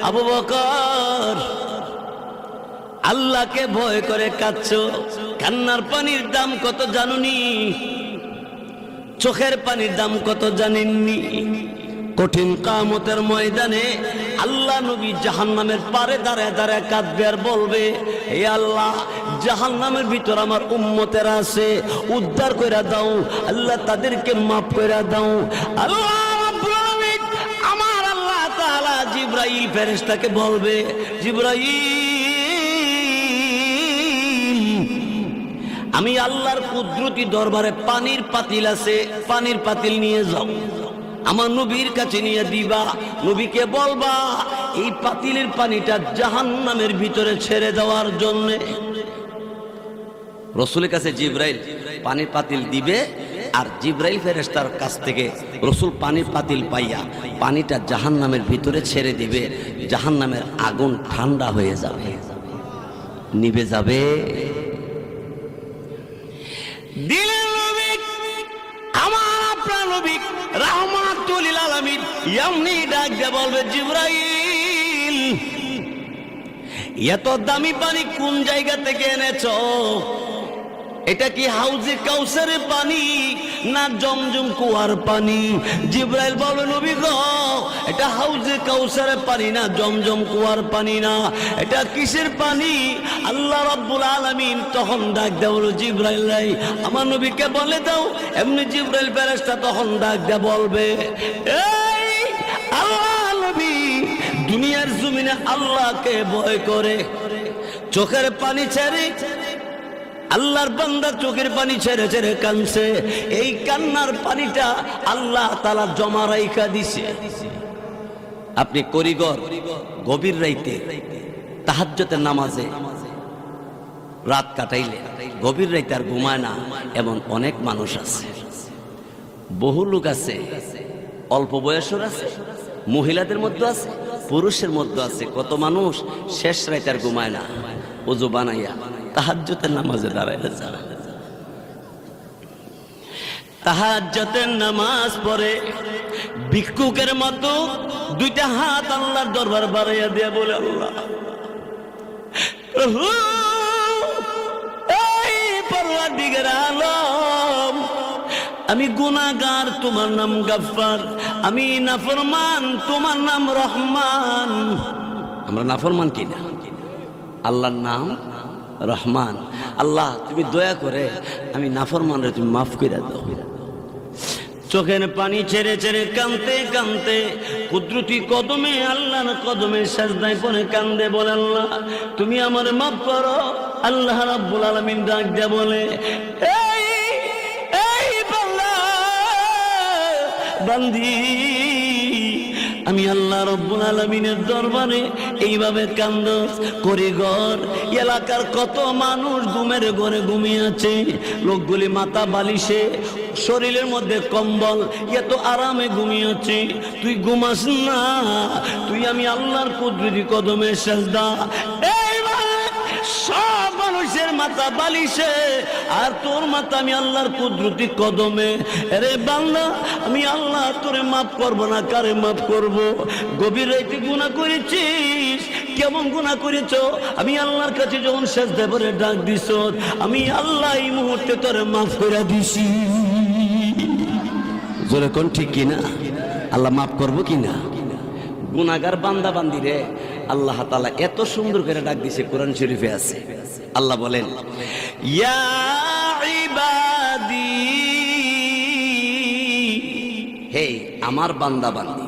আবু বকর আল্লাহকে ভয় করে কাঁদছো, কান্নার পানির দাম কত জানুনি? চোখের পানির দাম কত জানেননি? কঠিন কিয়ামতের ময়দানে আল্লাহ নবী জাহান্নামের পারে দাঁড়ায় দাঁড়ায় কাঁদবে আর বলবে, হে আল্লাহ, জাহান্নামের ভিতর আমার উম্মতেরা আছে, উদ্ধার কইরা দাও আল্লাহ, তাদেরকে মাফ কইরা দাও। আল্লাহ রাব্বুল আলামিন আমার আল্লাহ তাআলা জিবরাইল ফেরেশতাকে বলবে, জিবরাইল, আমি আল্লাহর কুদরতি দরবারে পানির পাতিল আছে, পানির পাতিল নিয়ে যাও, আমার নবীর কাছে নিয়ে দিবা। নবীকে বলবা এই পাতিলের পানিটা জাহান্নামের ভিতরে ছেড়ে দেওয়ার জন্য। রসুলের কাছে জিবরাইল পানির পাতিল দিবে, আর জিবরাইল ফেরেশতার কাছ থেকে রসুল পানির পাতিল পাইয়া পানিটা জাহান্নামের ভিতরে ছেড়ে দিবে। জাহান্নামের আগুন ঠান্ডা হয়ে যাবে, নিভে যাবে। দিলের নবী, আমার আপনার নবী রাহমাতুল লিল আলামিন এমনি ডাক দিয়ে বলবে, জিবরাইল, এত দামি পানি কোন জায়গা থেকে এনেছো? এটা কি হাউজে কাউসারের পানি না জমজম কুয়ার পানি? জিবরাইল বলবে, নবী গো, এটা হাউজে কাউসারের পানি না, জমজম কুয়ার পানি না, এটা কিসের পানি? আল্লাহ রাব্বুল আলামিন তখন ডাক দেয়, বলো জিবরাইল রে, আমার নবীকে বলে দাও। এমনি জিবরাইল ফেরেশতা তখন ডাক দিয়ে বলবে, এই আল্লাহ নবী দুনিয়ার জমিনে আল্লাহকে ভয় করে চোখের পানি ছেড়ে, আল্লাহর বান্দা চোখের পানি ছেড়ে ছেড়ে কাঁদছে, এই কান্নার পানিটা আল্লাহ তাআলা জমা রাইখা দিছে। আপনি করিগর গভীর রাইতে তাহাজ্জুদের নামাজে রাত কাটাইলে গভীর রাইতে আর ঘুমায় না, এমন অনেক মানুষ আছে। বহু লোক আছে, অল্প বয়সের আছে, মহিলাদের মধ্যে আছে, পুরুষের মধ্যে আছে। কত মানুষ শেষ রাইতে আর ঘুমায় না, ওযু বানাইয়া তাহাজ্জুদের নামাজে দাঁড়াইলে যারা তাহাজ্জুদের নামাজ পড়ে ভিক্ষুকের মতো দুইটা হাত আল্লাহর দরবার বাড়াইয়া দিয়ে বলে, আল্লাহ, এই পরওয়ারদিগার আলম, আমি গুনাহগার, তোমার নাম গফফার, আমি নাফরমান, তোমার নাম রহমান। আমরা নাফরমান কিনা? আল্লাহর নাম রহমান। আল্লাহ, তুমি দয়া করে আমি নাফরমানরে তুমি মাফ করে দাও। চোখের পানি ছেড়ে ছেড়ে কাঁদতে কাঁদতে কুদরতি কদমে, আল্লাহর কদমে সাজদায় পড়ে কান্দে, বলে, আল্লাহ তুমি আমার মাফ করো। আল্লাহ রাব্বুল আলামিন ডাক দিয়ে বলে, এই বান্দা বান্দি, আমি আল্লাহ রাব্বুল আলামিনের দরবারে এইভাবে কান্দস করিগর। এলাকার কত মানুষ ঘুমের ঘরে ঘুমিয়ে আছে, লোকগুলি মাথা বালিশে, শরীরের মধ্যে কম্বল, এত আরামে ঘুমিয়ে আছে, তুই ঘুমাস না? তুই আমি আল্লাহর কুদরতি কদমে সাজদা। সব মানুষের মাথা বালিশে, আর তোর মাথা আমি আল্লাহর কুদরতি কদমে। আরে বান্দা, আমি আল্লাহ তোরে মাফ করব না, কারে মাফ করব? গভীর রাতে গুনাহ করেছিস, কেমন গুনাহ করেছো? আমি আল্লাহর কাছে যখন সেজদা করে ডাক দিছ, আমি আল্লাহ এই মুহূর্তে তোরে মাফ করে দিছি। জোরে কোন ঠিক কিনা? আল্লাহ মাফ করবো কিনা? গুনাহগার বান্দা বান্দিরে আল্লাহ তাআলা এত সুন্দর করে ডাক দিছে, কোরআন শরীফে আছে। আল্লাহ বলেন, ইয়া ইবাদি, হে আমার বান্দা বান্দি,